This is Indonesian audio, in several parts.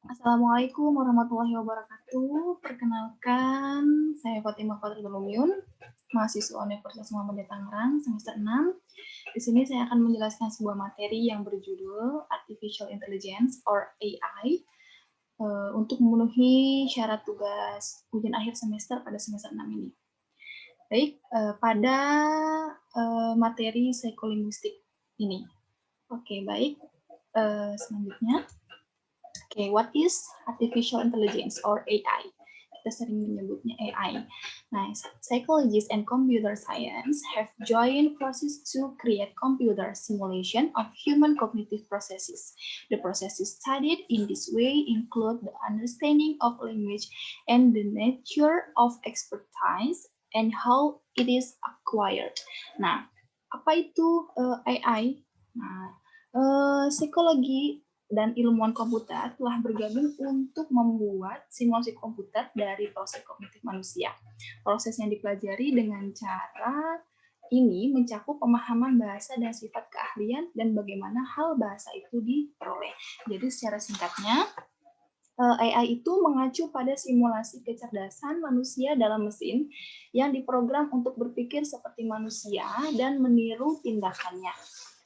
Assalamualaikum warahmatullahi wabarakatuh. Perkenalkan, saya Fatimah Fathul Lumyun, mahasiswa Universitas Muhammadiyah Tangerang, semester 6. Di sini saya akan menjelaskan sebuah materi yang berjudul Artificial Intelligence or AI untuk memenuhi syarat tugas ujian akhir semester pada semester 6 ini. Baik, pada materi psikolinguistik ini. Oke, baik. Selanjutnya. Okay, what is artificial intelligence or AI? Kita sering menyebutnya AI. Nah, psychologists and computer science have joined forces to create computer simulation of human cognitive processes. The processes studied in this way include the understanding of language and the nature of expertise and how it is acquired. Nah, apa itu AI? Nah, psikologi dan ilmuwan komputer telah bergabung untuk membuat simulasi komputer dari proses kognitif manusia. Proses yang dipelajari dengan cara ini mencakup pemahaman bahasa dan sifat keahlian dan bagaimana hal bahasa itu diperoleh. Jadi secara singkatnya, AI itu mengacu pada simulasi kecerdasan manusia dalam mesin yang diprogram untuk berpikir seperti manusia dan meniru tindakannya.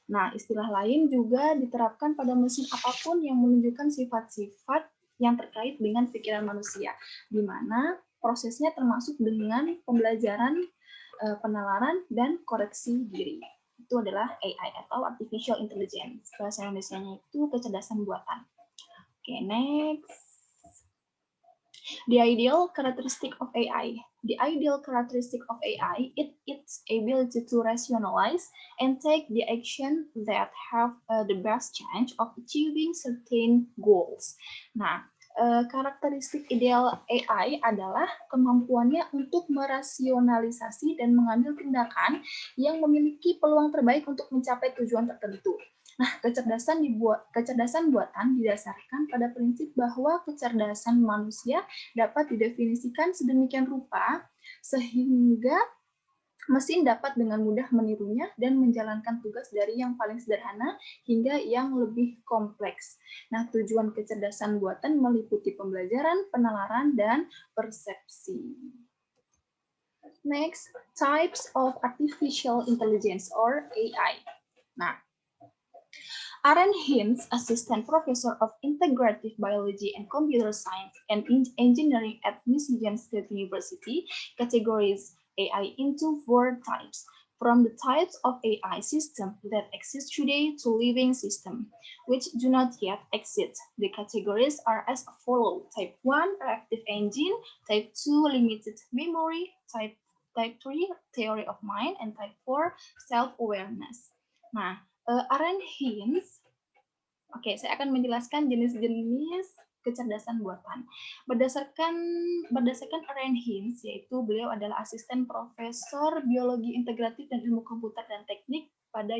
Nah, istilah lain juga diterapkan pada mesin apapun yang menunjukkan sifat-sifat yang terkait dengan pikiran manusia, di mana prosesnya termasuk dengan pembelajaran, penalaran, dan koreksi diri. Itu adalah AI atau Artificial Intelligence. Bahasa Indonesianya itu kecerdasan buatan. Oke, next. The ideal characteristic of AI. The ideal characteristic of AI is its ability to rationalize and take the action that have the best chance of achieving certain goals. Nah, karakteristik ideal AI adalah kemampuannya untuk merasionalisasi dan mengambil tindakan yang memiliki peluang terbaik untuk mencapai tujuan tertentu. Nah, kecerdasan buatan didasarkan pada prinsip bahwa kecerdasan manusia dapat didefinisikan sedemikian rupa sehingga mesin dapat dengan mudah menirunya dan menjalankan tugas dari yang paling sederhana hingga yang lebih kompleks. Nah, tujuan kecerdasan buatan meliputi pembelajaran, penalaran, dan persepsi. Next, types of artificial intelligence or AI. Nah, Aaron Hines, Assistant Professor of Integrative Biology and Computer Science and Engineering at Michigan State University, categorizes AI into 4 types, from the types of AI systems that exist today to living systems, which do not yet exist. The categories are as follows: Type 1, reactive engine; Type 2, limited memory; Type 3, theory of mind; and Type 4, self-awareness. Nah, Aaron Hines, oke, saya akan menjelaskan jenis-jenis kecerdasan buatan. Berdasarkan Aaron Hines, yaitu beliau adalah asisten profesor biologi integratif dan ilmu komputer dan teknik pada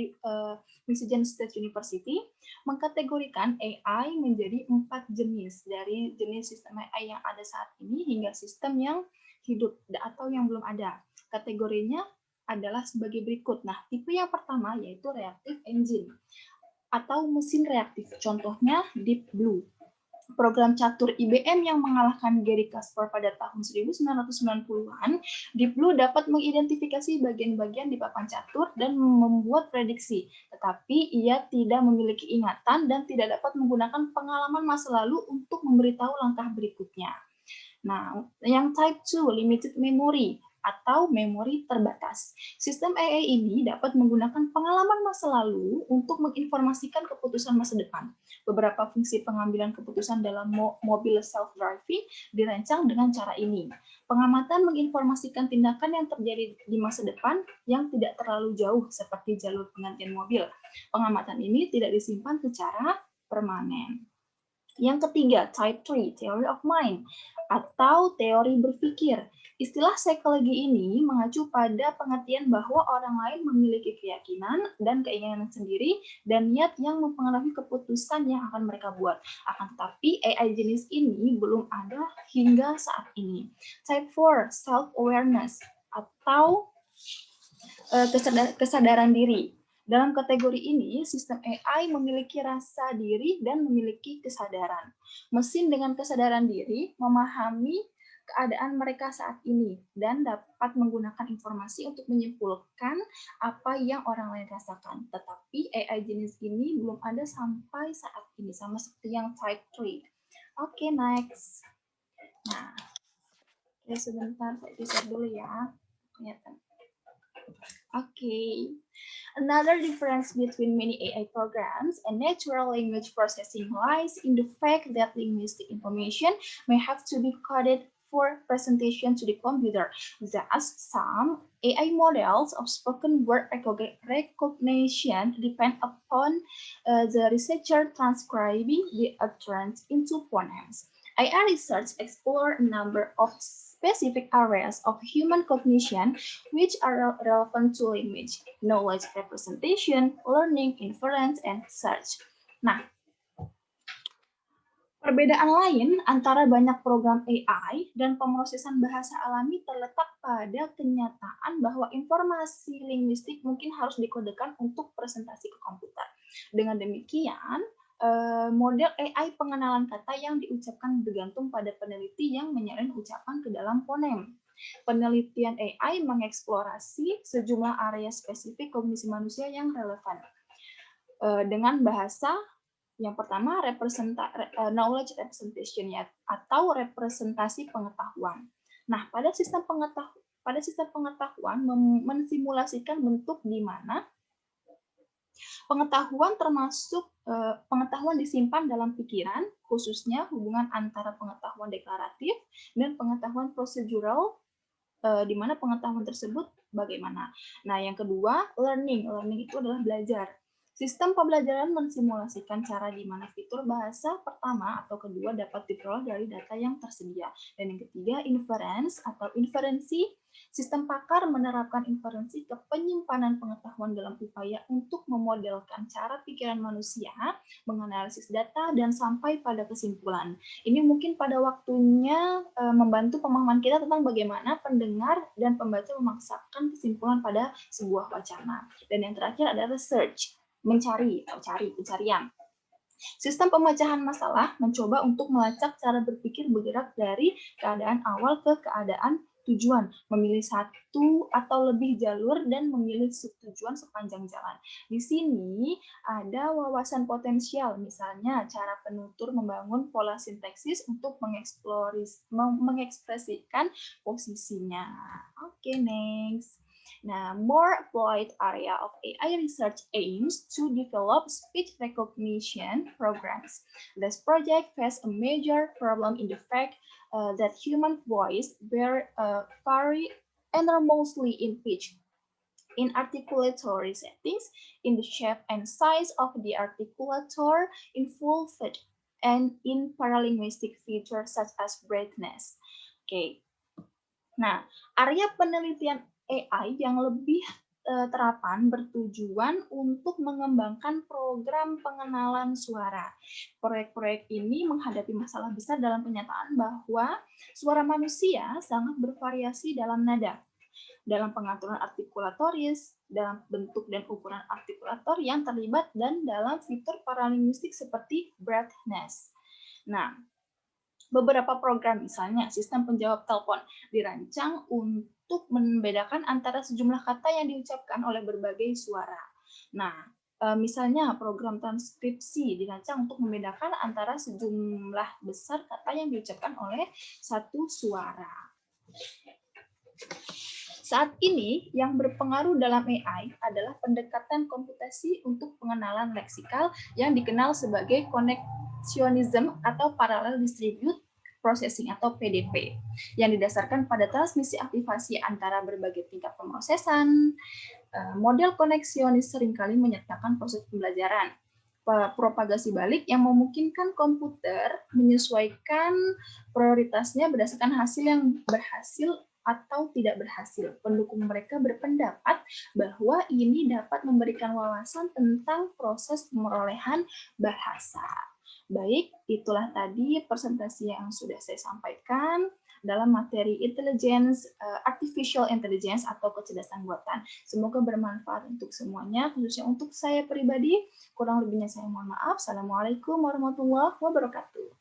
Michigan State University, mengkategorikan AI menjadi 4 jenis, dari jenis sistem AI yang ada saat ini hingga sistem yang hidup atau yang belum ada. Kategorinya adalah sebagai berikut. Nah, tipe yang pertama yaitu reactive engine atau mesin reaktif. Contohnya Deep Blue. Program catur IBM yang mengalahkan Garry Kasparov pada tahun 1990-an, Deep Blue dapat mengidentifikasi bagian-bagian di papan catur dan membuat prediksi. Tetapi ia tidak memiliki ingatan dan tidak dapat menggunakan pengalaman masa lalu untuk memberitahu langkah berikutnya. Nah, yang type 2, limited memory atau memori terbatas. Sistem AI ini dapat menggunakan pengalaman masa lalu untuk menginformasikan keputusan masa depan. Beberapa fungsi pengambilan keputusan dalam mobil self-driving dirancang dengan cara ini. Pengamatan menginformasikan tindakan yang terjadi di masa depan yang tidak terlalu jauh seperti jalur penggantian mobil. Pengamatan ini tidak disimpan secara permanen. Yang ketiga, type 3, theory of mind, atau teori berpikir. Istilah psikologi ini mengacu pada pengertian bahwa orang lain memiliki keyakinan dan keinginan sendiri dan niat yang mempengaruhi keputusan yang akan mereka buat. Akan tetapi AI jenis ini belum ada hingga saat ini. Type 4, self-awareness, atau kesadaran diri. Dalam kategori ini, sistem AI memiliki rasa diri dan memiliki kesadaran. Mesin dengan kesadaran diri memahami keadaan mereka saat ini dan dapat menggunakan informasi untuk menyimpulkan apa yang orang lain rasakan. Tetapi AI jenis ini belum ada sampai saat ini, sama seperti yang type 3. Oke, next. Nah, oke, sebentar saya geser dulu ya. Kelihatan. Okay. Another difference between many AI programs and natural language processing lies in the fact that linguistic information may have to be coded for presentation to the computer. Thus, some AI models of spoken word recognition depend upon the researcher transcribing the utterance into phonemes. AI research explore a number of specific areas of human cognition which are relevant to language, knowledge representation, learning, inference, and search. Nah, perbedaan lain antara banyak program AI dan pemrosesan bahasa alami terletak pada kenyataan bahwa informasi linguistik mungkin harus dikodekan untuk presentasi ke komputer. Dengan demikian, model AI pengenalan kata yang diucapkan bergantung pada peneliti yang menyalin ucapan ke dalam fonem. Penelitian AI mengeksplorasi sejumlah area spesifik kognisi manusia yang relevan. Dengan bahasa yang pertama, knowledge representation ya, atau representasi pengetahuan. Nah, pada sistem pengetahuan mensimulasikan bentuk di mana pengetahuan termasuk pengetahuan disimpan dalam pikiran, khususnya hubungan antara pengetahuan deklaratif dan pengetahuan prosedural, di mana pengetahuan tersebut bagaimana. Nah, yang kedua, learning. Learning itu adalah belajar. Sistem pembelajaran mensimulasikan cara di mana fitur bahasa pertama atau kedua dapat diperoleh dari data yang tersedia. Dan yang ketiga, inference atau inferensi. Sistem pakar menerapkan inferensi ke penyimpanan pengetahuan dalam upaya untuk memodelkan cara pikiran manusia, menganalisis data, dan sampai pada kesimpulan. Ini mungkin pada waktunya membantu pemahaman kita tentang bagaimana pendengar dan pembaca memaksakan kesimpulan pada sebuah wacana. Dan yang terakhir adalah research, mencari atau pencarian. Sistem pemecahan masalah mencoba untuk melacak cara berpikir bergerak dari keadaan awal ke keadaan tujuan, memilih satu atau lebih jalur dan memilih tujuan sepanjang jalan. Di sini ada wawasan potensial, misalnya cara penutur membangun pola sintaksis untuk mengekspresikan posisinya. Oke, next. Now, more applied area of AI research aims to develop speech recognition programs. This project faced a major problem in the fact that human voice vary enormously in pitch, in articulatory settings, in the shape and size of the articulator, in full fit, and in paralinguistic features such as brightness. Okay. Nah, area penelitian AI yang lebih terapan bertujuan untuk mengembangkan program pengenalan suara. Proyek-proyek ini menghadapi masalah besar dalam penyataan bahwa suara manusia sangat bervariasi dalam nada, dalam pengaturan artikulatoris, dalam bentuk dan ukuran artikulator yang terlibat, dan dalam fitur paralinguistik seperti breathness. Nah, beberapa program, misalnya sistem penjawab telepon, dirancang untuk membedakan antara sejumlah kata yang diucapkan oleh berbagai suara. Nah, misalnya program transkripsi dirancang untuk membedakan antara sejumlah besar kata yang diucapkan oleh satu suara. Saat ini, yang berpengaruh dalam AI adalah pendekatan komputasi untuk pengenalan leksikal yang dikenal sebagai connectionism atau parallel distribute processing atau PDP, yang didasarkan pada transmisi aktivasi antara berbagai tingkat pemrosesan. Model koneksionis seringkali menyertakan proses pembelajaran propagasi balik yang memungkinkan komputer menyesuaikan prioritasnya berdasarkan hasil yang berhasil atau tidak berhasil. Pendukung mereka berpendapat bahwa ini dapat memberikan wawasan tentang proses pemerolehan bahasa. Baik, itulah tadi presentasi yang sudah saya sampaikan. dalam materi artificial intelligence atau kecerdasan buatan. Semoga bermanfaat untuk semuanya, khususnya untuk saya pribadi. Kurang lebihnya saya mohon maaf. Assalamualaikum warahmatullahi wabarakatuh.